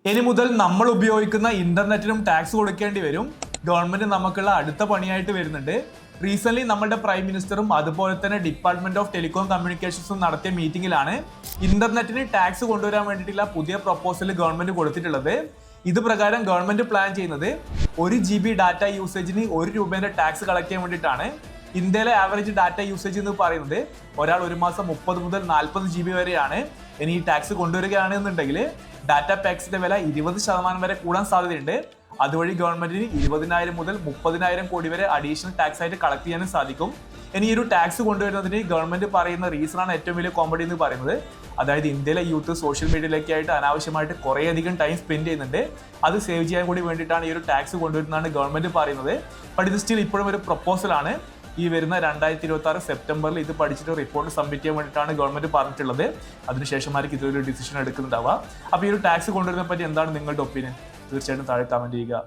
ഇനി മുതൽ നമ്മൾ ഉപയോഗിക്കുന്ന ഇന്റർനെറ്റിനും ടാക്സ് കൊടുക്കേണ്ടി വരും. ഗവൺമെന്റ് നമുക്കുള്ള അടുത്ത പണിയായിട്ട് വരുന്നുണ്ട്. റീസെന്റ് നമ്മുടെ പ്രൈം മിനിസ്റ്ററും അതുപോലെ തന്നെ ഡിപ്പാർട്ട്മെന്റ് ഓഫ് ടെലികോം കമ്മ്യൂണിക്കേഷൻസും നടത്തിയ മീറ്റിംഗിലാണ് ഇന്റർനെറ്റിന് ടാക്സ് കൊണ്ടുവരാൻ വേണ്ടിയിട്ടുള്ള പുതിയ പ്രപ്പോസൽ ഗവൺമെന്റ് കൊടുത്തിട്ടുള്ളത്. ഇത് പ്രകാരം ഗവൺമെന്റ് പ്ലാൻ ചെയ്യുന്നത് 1 GB ഡാറ്റ യൂസേജിന് 1 രൂപയുടെ ടാക്സ് കളക്ട് ചെയ്യാൻ വേണ്ടിയിട്ടാണ്. ഇന്ത്യയിലെ ആവറേജ് ഡാറ്റ യൂസേജ് എന്ന് പറയുന്നത് ഒരാൾ ഒരു മാസം 30 മുതൽ 40 GB വരെയാണ്. ഇനി ഈ ടാക്സ് കൊണ്ടുവരികയാണെന്നുണ്ടെങ്കിൽ ഡാറ്റ പാക്സിന്റെ വില 20% വരെ കൂടാൻ സാധ്യതയുണ്ട്. അതുവഴി ഗവൺമെന്റിന് 20,000 മുതൽ 30,000 കോടി വരെ അഡീഷണൽ ടാക്സ് ആയിട്ട് കളക്ട് ചെയ്യാനും സാധിക്കും. ഇനി ഈ ഒരു ടാക്സ് കൊണ്ടുവരുന്നതിന് ഗവൺമെന്റ് പറയുന്ന റീസൺ ആണ് ഏറ്റവും വലിയ കോമഡി എന്ന് പറയുന്നത്. അതായത് ഇന്ത്യയിലെ യൂത്ത് സോഷ്യൽ മീഡിയയിലൊക്കെ ആയിട്ട് അനാവശ്യമായിട്ട് കുറേയധികം ടൈം സ്പെൻഡ് ചെയ്യുന്നുണ്ട്. അത് സേവ് ചെയ്യാൻ കൂടി വേണ്ടിയിട്ടാണ് ഈ ഒരു ടാക്സ് കൊണ്ടുവരുന്നതാണ് ഗവൺമെന്റ് പറയുന്നത്. ബട്ട് ഇത് സ്റ്റിൽ ഇപ്പോഴും ഒരു പ്രപ്പോസലാണ്. ഈ വരുന്ന 2026 സെപ്റ്റംബറിൽ ഇത് പഠിച്ചിട്ട് റിപ്പോർട്ട് സബ്മിറ്റ് ചെയ്യാൻ വേണ്ടിയിട്ടാണ് ഗവൺമെന്റ് പറഞ്ഞിട്ടുള്ളത്. അതിനുശേഷമായിരിക്കും ഇതൊരു ഡിസിഷൻ എടുക്കുന്നുണ്ടാവുക. അപ്പോൾ ഈ ഒരു ടാക്സ് കൊണ്ടുവരുന്നതിനെ പറ്റി എന്താണ് നിങ്ങളുടെ ഒപ്പീനിയൻ? തീർച്ചയായിട്ടും താഴെ കമന്റ് ചെയ്യുക.